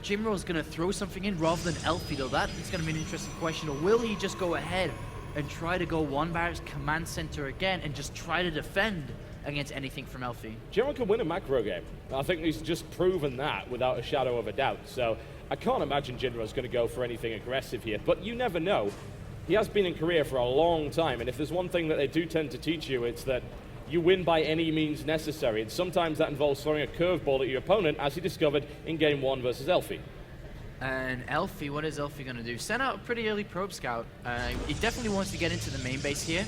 Jinro's going to throw something in rather than Elfi, though. That is going to be an interesting question. Or will he just go ahead and try to go one barracks command center again and just try to defend against anything from Elfi? Jinro can win a macro game. I think he's just proven that without a shadow of a doubt. So I can't imagine Jinro's going to go for anything aggressive here, but you never know. He has been in Korea for a long time, and if there's one thing that they do tend to teach you, it's that you win by any means necessary, and sometimes that involves throwing a curveball at your opponent, as he discovered in Game 1 versus Elfi. And Elfi, what is Elfi going to do? Send out a pretty early probe scout. He definitely wants to get into the main base here.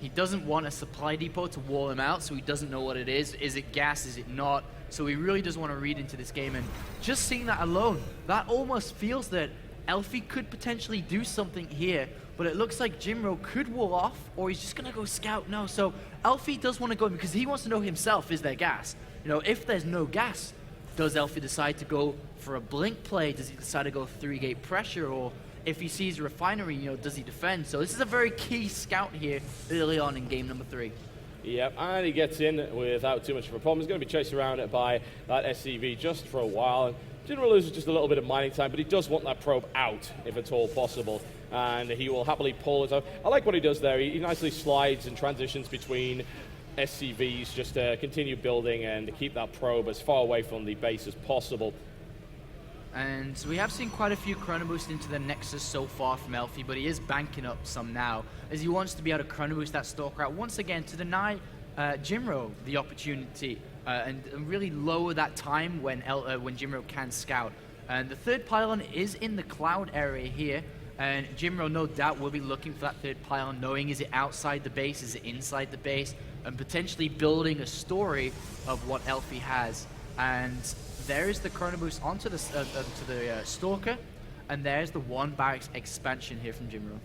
He doesn't want a supply depot to wall him out, so he doesn't know what it is. Is it gas? Is it not? So he really does want to read into this game, and just seeing that alone, that almost feels that Elfi could potentially do something here, but it looks like Jinro could wall off, or he's just going to go scout. No, so Elfi does want to go, because he wants to know himself, is there gas? You know, if there's no gas, does Elfi decide to go for a blink play? Does he decide to go 3-gate pressure? Or if he sees a refinery, you know, does he defend? So this is a very key scout here early on in game number 3. Yep, and he gets in without too much of a problem. He's going to be chased around by that SCV just for a while. Jinro loses just a little bit of mining time, but he does want that probe out, if at all possible. And he will happily pull it out. I like what he does there. He nicely slides and transitions between SCVs just to continue building and to keep that probe as far away from the base as possible. And so we have seen quite a few chrono boosts into the Nexus so far from Elfi, but he is banking up some now, as he wants to be able to chrono boost that Stalker out once again to deny Jinro the opportunity and really lower that time when Jinro can scout. And the third pylon is in the cloud area here, and Jinro no doubt will be looking for that third pylon, knowing is it outside the base, is it inside the base, and potentially building a story of what Elfi has. And there is the chrono boost onto the Stalker, and there's the one barracks expansion here from Jinro.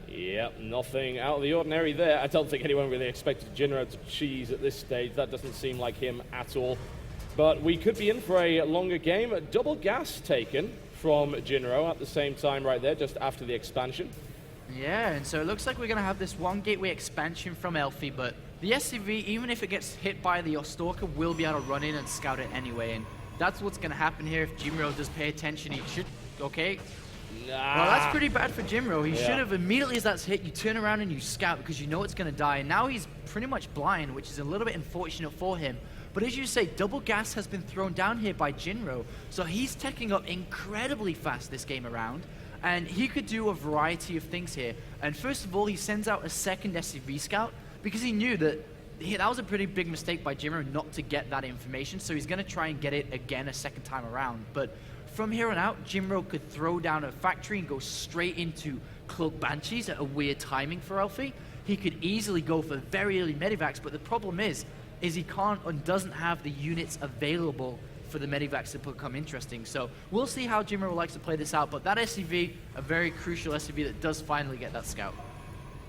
Yep, nothing out of the ordinary there. I don't think anyone really expected Jinro to cheese at this stage. That doesn't seem like him at all. But we could be in for a longer game. Double gas taken from Jinro at the same time right there, just after the expansion. Yeah, and so it looks like we're going to have this one gateway expansion from Elfi, but the SCV, even if it gets hit by the Stalker, will be able to run in and scout it anyway, and that's what's going to happen here. If Jinro does pay attention, he should... Okay. Nah. Well, that's pretty bad for Jinro. He should have, immediately as that's hit, you turn around and you scout because you know it's going to die, and now he's pretty much blind, which is a little bit unfortunate for him. But as you say, double gas has been thrown down here by Jinro, so he's teching up incredibly fast this game around. And he could do a variety of things here. And first of all, he sends out a second SCV scout because he knew that that was a pretty big mistake by Jinro not to get that information. So he's going to try and get it again a second time around. But from here on out, Jinro could throw down a factory and go straight into Cloak Banshees at a weird timing for Elfi. He could easily go for very early medivacs, but the problem is he can't and doesn't have the units available for the medivacs to become interesting. So we'll see how Jinro likes to play this out, but that SCV, a very crucial SCV that does finally get that scout.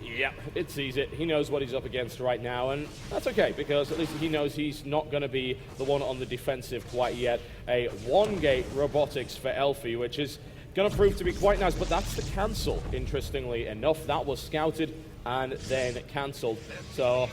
Yeah, it sees it. He knows what he's up against right now, and that's okay, because at least he knows he's not going to be the one on the defensive quite yet. A one-gate robotics for Elfi, which is going to prove to be quite nice, but that's the cancel, interestingly enough. That was scouted and then cancelled. So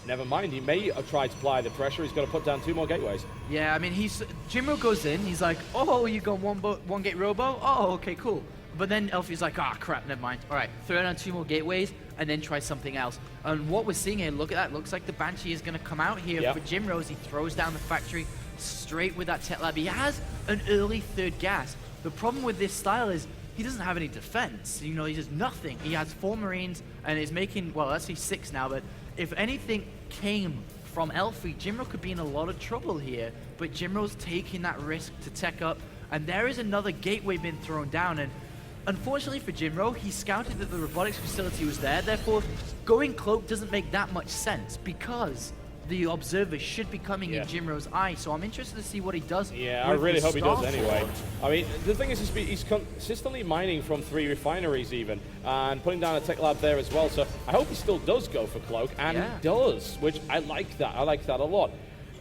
never mind, he may have tried to apply the pressure. He's got to put down 2 more gateways. Yeah, I mean, Jinro goes in, he's like, oh, you got one gate robo? Oh, okay, cool. But then Elfi's like, ah, crap, never mind. All right, throw down 2 more gateways and then try something else. And what we're seeing here, look at that, looks like the Banshee is going to come out here for Jinro as he throws down the factory straight with that tech lab. He has an early third gas. The problem with this style is he doesn't have any defense. You know, he does nothing. He has 4 Marines and is making, well, actually 6 now, but if anything came from Elfi, Jinro could be in a lot of trouble here. But Jinro's taking that risk to tech up, and there is another gateway being thrown down, and unfortunately for Jinro, he scouted that the robotics facility was there, therefore going cloak doesn't make that much sense because the observer should be coming in Jinro's eye, so I'm interested to see what he does. Yeah, I really hope he does anyway. I mean, the thing is, he's consistently mining from 3 refineries even, and putting down a tech lab there as well, so I hope he still does go for cloak, and he does, which I like that. I like that a lot.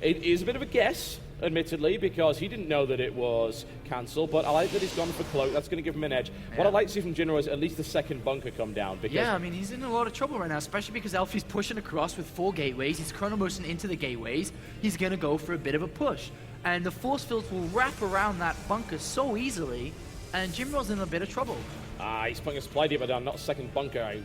It is a bit of a guess, admittedly, because he didn't know that it was cancelled, but I like that he's gone for cloak. That's going to give him an edge. What I'd like to see from Jinro is at least the second bunker come down. Because I mean, he's in a lot of trouble right now, especially because Elfi's pushing across with 4 gateways. He's chrono boosting into the gateways. He's going to go for a bit of a push. and the force fields will wrap around that bunker so easily, and Jinro's in a bit of trouble. He's putting a supply depot down, not a second bunker. I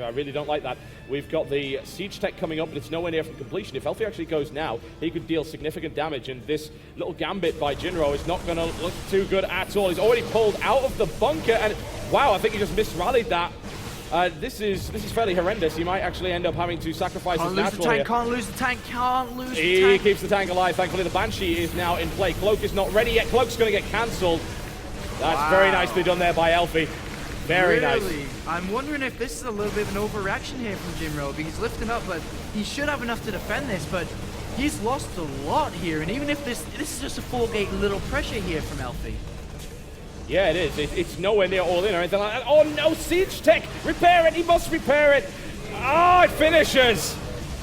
really don't like that. We've got the siege tech coming up, but it's nowhere near from completion. If Elfi actually goes now, he could deal significant damage, and this little gambit by Jinro is not going to look too good at all. He's already pulled out of the bunker, and wow, I think he just misrallied that. This is fairly horrendous. He might actually end up having to sacrifice his natural here. Can't lose the tank. He keeps the tank alive. Thankfully, the Banshee is now in play. Cloak is not ready yet. Cloak's going to get cancelled. That's very nicely done there by Elfi. Very nice. I'm wondering if this is a little bit of an overreaction here from Jinro, because he's lifting up, but he should have enough to defend this, but he's lost a lot here, and even if this is just a 4-gate little pressure here from Elfi. Yeah, it is. It's nowhere near all in or anything like that. Oh no, siege tech! Repair it! He must repair it! Oh, it finishes!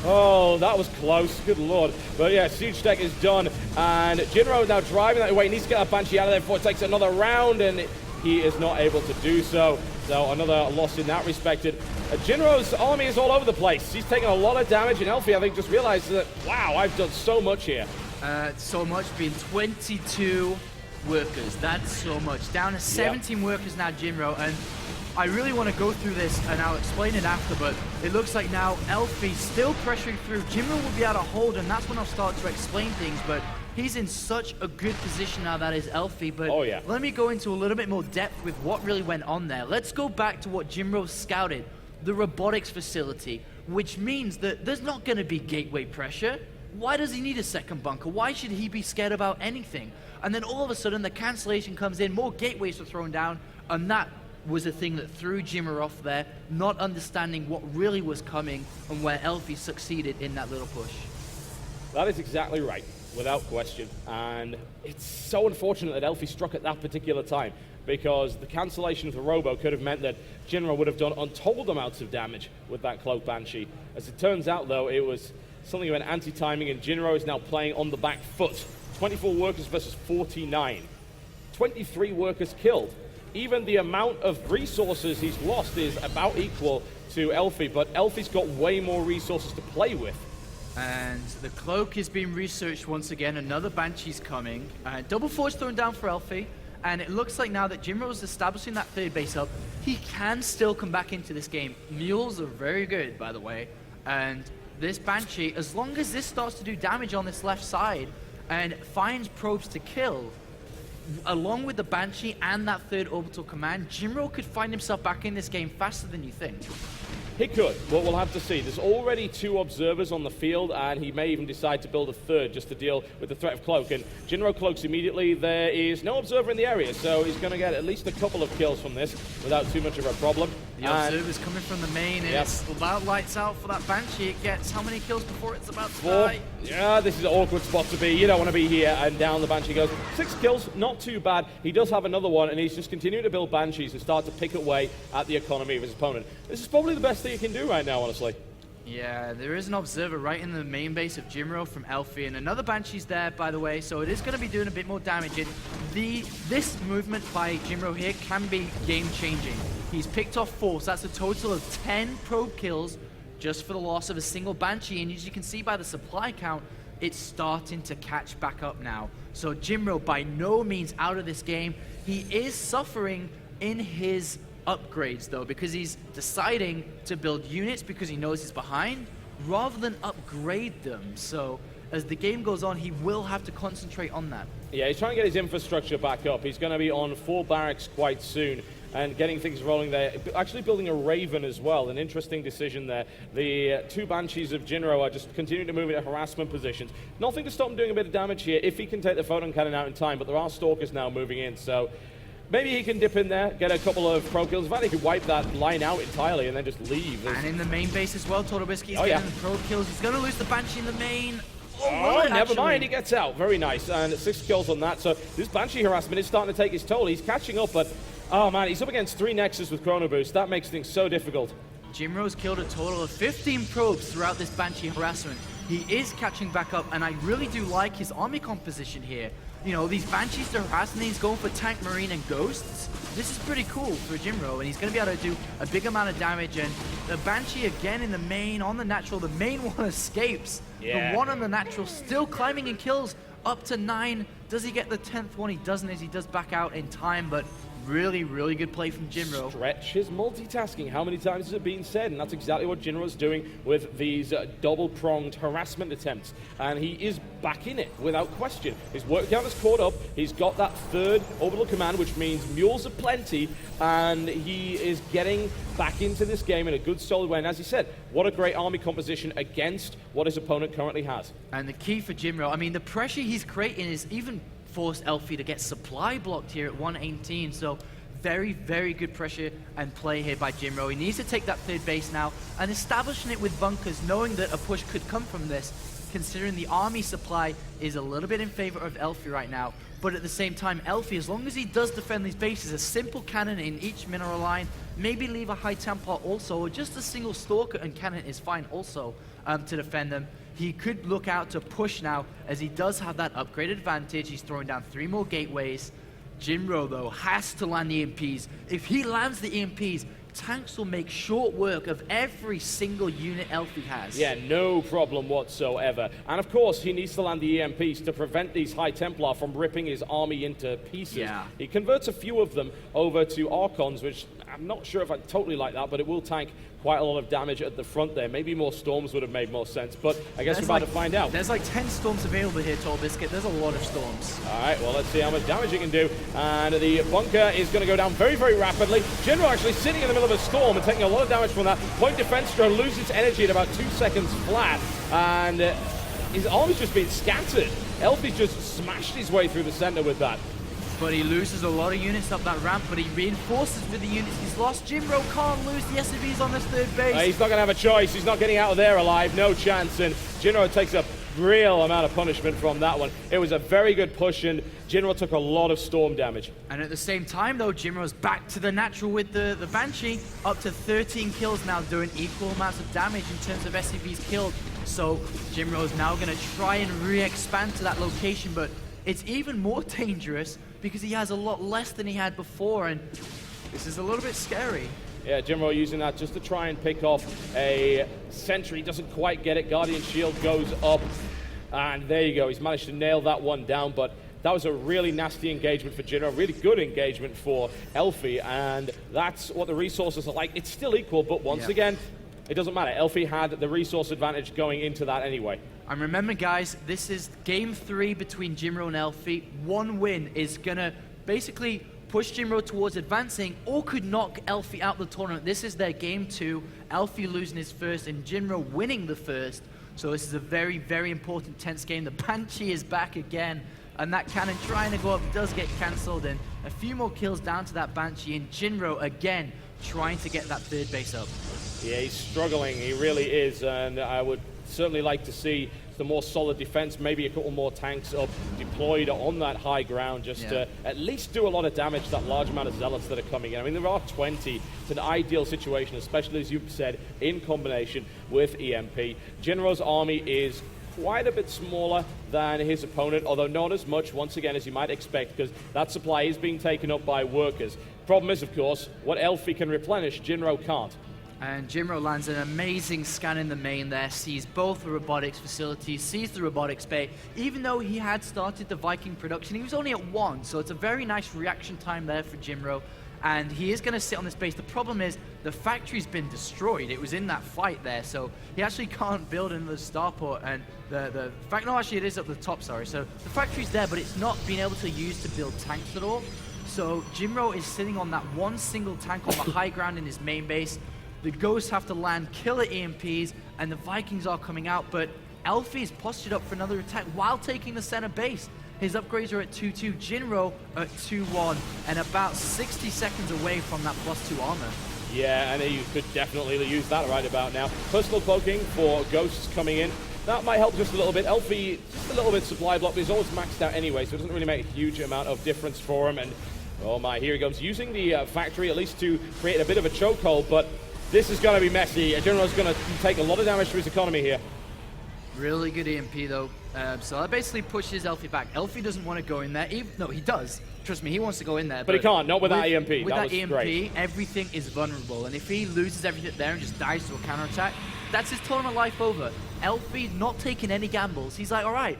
Oh, that was close. Good lord. But yeah, siege tech is done, and Jinro is now driving that way. He needs to get that Banshee out of there before it takes another round, and he is not able to do so. So another loss in that respect. Jinro's army is all over the place. He's taking a lot of damage, and Elfi, I think, just realized that, wow, I've done so much here. So much, being 22 workers. That's so much. Down to 17 workers now, Jinro, and I really want to go through this, and I'll explain it after, but it looks like now Elfi still pressuring through. Jinro will be able to hold, and that's when I'll start to explain things, but he's in such a good position now, that is Elfi, but let me go into a little bit more depth with what really went on there. Let's go back to what Jinro scouted, the robotics facility, which means that there's not going to be gateway pressure. Why does he need a second bunker? Why should he be scared about anything? And then all of a sudden the cancellation comes in, more gateways are thrown down, and that was the thing that threw Jinro off there, not understanding what really was coming and where Elfi succeeded in that little push. That is exactly right, without question. And it's so unfortunate that Elfi struck at that particular time, because the cancellation of the Robo could have meant that Jinro would have done untold amounts of damage with that Cloak Banshee. As it turns out, though, it was something of an anti-timing, and Jinro is now playing on the back foot. 24 workers versus 49. 23 workers killed. Even the amount of resources he's lost is about equal to Elfi, but Elfi's got way more resources to play with. And the Cloak is being researched once again. Another Banshee's coming. Double Forge thrown down for Elfi. And it looks like now that Jinro's establishing that third base up, he can still come back into this game. Mules are very good, by the way. And this Banshee, as long as this starts to do damage on this left side and finds probes to kill, along with the Banshee and that third orbital command, Jinro could find himself back in this game faster than you think. He could. Well, we'll have to see. There's already 2 observers on the field, and he may even decide to build a third just to deal with the threat of Cloak. And Jinro cloaks immediately. There is no observer in the area, so he's going to get at least a couple of kills from this without too much of a problem. The observer's coming from the main. It's about lights out for that Banshee. It gets how many kills before it's about to die? Yeah, this is an awkward spot to be. You don't want to be here. And down the Banshee goes. 6 kills, not too bad. He does have another one, and he's just continuing to build Banshees and start to pick away at the economy of his opponent. This is probably the best thing he can do right now, honestly. Yeah, there is an observer right in the main base of Jinro from Elfi, and another Banshee's there, by the way, so it is going to be doing a bit more damage. And this movement by Jinro here can be game-changing. He's picked off 4, so that's a total of 10 probe kills just for the loss of a single Banshee, and as you can see by the supply count, it's starting to catch back up now. So Jinro by no means out of this game. He is suffering in his upgrades though, because he's deciding to build units because he knows he's behind rather than upgrade them. So as the game goes on, he will have to concentrate on that. Yeah, he's trying to get his infrastructure back up. He's going to be on 4 barracks quite soon and getting things rolling there. Actually building a Raven as well, an interesting decision there. The 2 Banshees of Jinro are just continuing to move into harassment positions. Nothing to stop him doing a bit of damage here if he can take the photon cannon out in time, but there are Stalkers now moving in, so maybe he can dip in there, get a couple of pro kills. In fact, he could wipe that line out entirely and then just leave. And in the main base as well, TotalBiscuit is getting the pro kills. He's going to lose the Banshee in the main. Oh, never mind, he gets out. Very nice, and 6 kills on that. So this Banshee harassment is starting to take his toll. He's catching up, but oh man, he's up against 3 Nexus with Chrono Boost. That makes things so difficult. Jinro's killed a total of 15 probes throughout this Banshee harassment. He is catching back up, and I really do like his army composition here. You know, these Banshees to harass, and he's going for Tank, Marine, and Ghosts. This is pretty cool for Jinro, and he's going to be able to do a big amount of damage. And the Banshee again in the main, on the natural. The main one escapes. The one on the natural still climbing and kills up to 9. Does he get the 10th one? He doesn't, as he does back out in time, but really, really good play from Jinro. Stretch his multitasking. How many times has it been said? And that's exactly what Jinro's doing with these double-pronged harassment attempts. And he is back in it, without question. His work count is caught up. He's got that 3rd orbital command, which means mules are plenty. And he is getting back into this game in a good, solid way. And as he said, what a great army composition against what his opponent currently has. And the key for Jinro, I mean, the pressure he's creating is even forced Elfi to get supply blocked here at 118, so very, very good pressure and play here by Jinro. He needs to take that 3rd base now and establishing it with bunkers, knowing that a push could come from this, considering the army supply is a little bit in favor of Elfi right now. But at the same time, Elfi, as long as he does defend these bases, a simple cannon in each mineral line, maybe leave a high Templar also, or just a single Stalker and cannon is fine also to defend them. He could look out to push now, as he does have that upgraded advantage. He's throwing down 3 more gateways. Jinro, though, has to land the EMPs. If he lands the EMPs, tanks will make short work of every single unit Elfi has. Yeah, no problem whatsoever. And of course, he needs to land the EMPs to prevent these High Templar from ripping his army into pieces. Yeah. He converts a few of them over to Archons, which I'm not sure if I totally like that, but it will tank quite a lot of damage at the front there. Maybe more Storms would have made more sense, but I guess we're about to find out. There's like 10 Storms available here, TotalBiscuit. There's a lot of Storms. All right, well, let's see how much damage he can do. And the bunker is going to go down very, very rapidly. Jinro actually sitting in the middle of a storm and taking a lot of damage from that. Point defense going to lose its energy at about 2 seconds flat. And his army's just been scattered. Elfi's just smashed his way through the center with that. But he loses a lot of units up that ramp, but he reinforces with the units he's lost. Jinro can't lose the SUVs on this 3rd base. He's not going to have a choice. He's not getting out of there alive. No chance. And Jinro takes a real amount of punishment from that one. It was a very good push, and Jinro took a lot of storm damage. And at the same time, though, Jinro's back to the natural with the Banshee, up to 13 kills now, doing equal amounts of damage in terms of SUVs killed. So Jinro's now going to try and re-expand to that location, but it's even more dangerous because he has a lot less than he had before, and this is a little bit scary. Yeah, Jinro using that just to try and pick off a sentry. Doesn't quite get it. Guardian Shield goes up, and there you go. He's managed to nail that one down, but that was a really nasty engagement for Jinro, really good engagement for Elfi, and that's what the resources are like. It's still equal, but once again, it doesn't matter. Elfi had the resource advantage going into that anyway. And remember, guys, this is game 3 between Jinro and Elfi. One win is going to basically push Jinro towards advancing or could knock Elfi out the tournament. This is their game 2. Elfi losing his first and Jinro winning the first. So this is a very, very important tense game. The Banshee is back again. And that cannon trying to go up does get cancelled. And a few more kills down to that Banshee. And Jinro, again, trying to get that 3rd base up. Yeah, he's struggling. He really is. And I would certainly like to see the more solid defense, maybe a couple more tanks up deployed on that high ground, just to at least do a lot of damage to that large amount of zealots that are coming in. I mean, there are 20. It's an ideal situation, especially, as you've said, in combination with EMP. Jinro's army is quite a bit smaller than his opponent, although not as much, once again, as you might expect, because that supply is being taken up by workers. Problem is, of course, what Elfi can replenish, Jinro can't. And Jinro lands an amazing scan in the main there, sees both the robotics facilities, sees the robotics bay. Even though he had started the Viking production, he was only at 1, so it's a very nice reaction time there for Jinro. And he is going to sit on this base. The problem is the factory's been destroyed. It was in that fight there, so he actually can't build another starport. And the fact, no, actually it is up the top, sorry. So the factory's there, but it's not being able to use to build tanks at all. So Jinro is sitting on that one single tank on the high ground in his main base. The Ghosts have to land killer EMPs, and the Vikings are coming out, but Elfi's postured up for another attack while taking the center base. His upgrades are at 2-2, Jinro at 2-1, and about 60 seconds away from that +2 armor. Yeah, and you could definitely use that right about now. Personal cloaking for Ghosts coming in. That might help just a little bit. Elfi, just a little bit supply block, but he's always maxed out anyway, so it doesn't really make a huge amount of difference for him. And oh my, here he goes, using the factory at least to create a bit of a chokehold, but this is going to be messy. Jinro's going to take a lot of damage to his economy here. Really good EMP though. So that basically pushes Elfi back. Elfi doesn't want to go in there. No, he does. Trust me, he wants to go in there. But he can't, not with that EMP. With that was EMP, great. everything is vulnerable. And if he loses everything there and just dies to a counterattack, that's his tournament life over. Elfi's not taking any gambles. He's like, all right,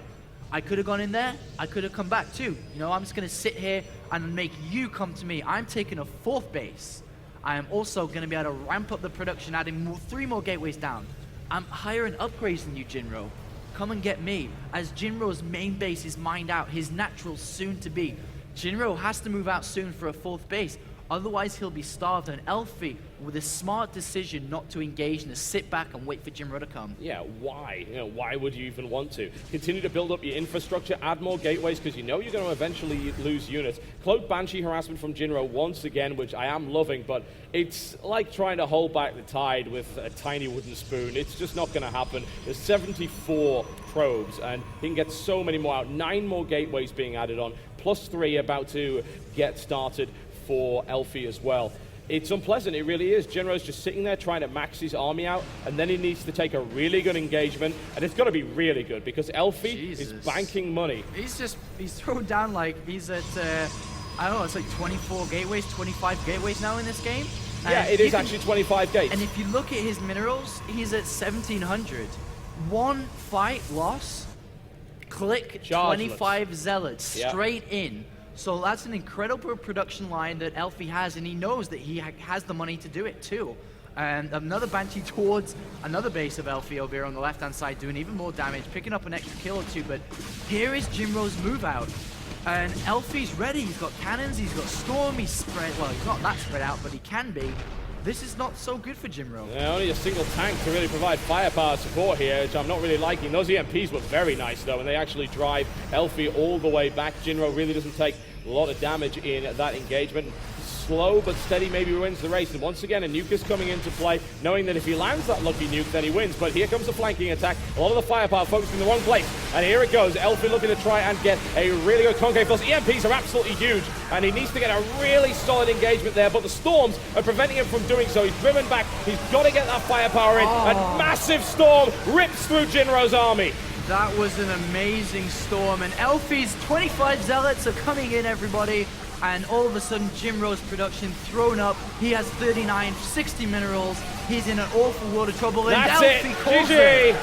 I could have gone in there, I could have come back too. You know, I'm just gonna sit here and make you come to me. I'm taking a 4th base. I am also gonna be able to ramp up the production, adding 3 more gateways down. I'm higher in upgrades than you, Jinro. Come and get me. As Jinro's main base is mined out, his natural soon to be. Jinro has to move out soon for a 4th base. Otherwise, he'll be starved, and Elfi, with a smart decision not to engage and to sit back and wait for Jinro to come. Yeah, why? You know, why would you even want to? Continue to build up your infrastructure, add more gateways, because you know you're going to eventually lose units. Cloak Banshee harassment from Jinro once again, which I am loving, but it's like trying to hold back the tide with a tiny wooden spoon. It's just not going to happen. There's 74 probes, and he can get so many more out. 9 more gateways being added on, plus 3 about to get started for Elfi as well. It's unpleasant, it really is. Jinro's just sitting there trying to max his army out, and then he needs to take a really good engagement, and it's got to be really good because Elfi is banking money. He's thrown down like he's at, I don't know, it's like 24 gateways, 25 gateways now in this game. Yeah, it is actually 25 gates. And if you look at his minerals, he's at 1,700. 1 fight loss, click Chargeless. 25 zealots straight in. So that's an incredible production line that Elfi has, and he knows that he has the money to do it too. And another Banshee towards another base of Elfi over here on the left-hand side, doing even more damage, picking up an extra kill or 2. But here is Jinro's move out. And Elfi's ready. He's got cannons, he's got Storm, he's spread, well, he's not that spread out, but he can be. This is not so good for Jinro. Yeah, only a single tank to really provide firepower support here, which I'm not really liking. Those EMPs were very nice, though, and they actually drive Elfi all the way back. Jinro really doesn't take a lot of damage in that engagement. Slow but steady maybe wins the race, and once again a nuke is coming into play, knowing that if he lands that lucky nuke then he wins. But here comes the flanking attack, a lot of the firepower focused in the wrong place, and here it goes. Elfi looking to try and get a really good concave. Those EMPs are absolutely huge, and he needs to get a really solid engagement there, but the storms are preventing him from doing so. He's driven back, he's got to get that firepower in, and massive storm rips through Jinro's army. That was an amazing storm, and Elfi's 25 zealots are coming in, everybody. And all of a sudden, Jinro's production thrown up. He has 39, 60 minerals. He's in an awful world of trouble. And That's Elfi it. calls GG. it.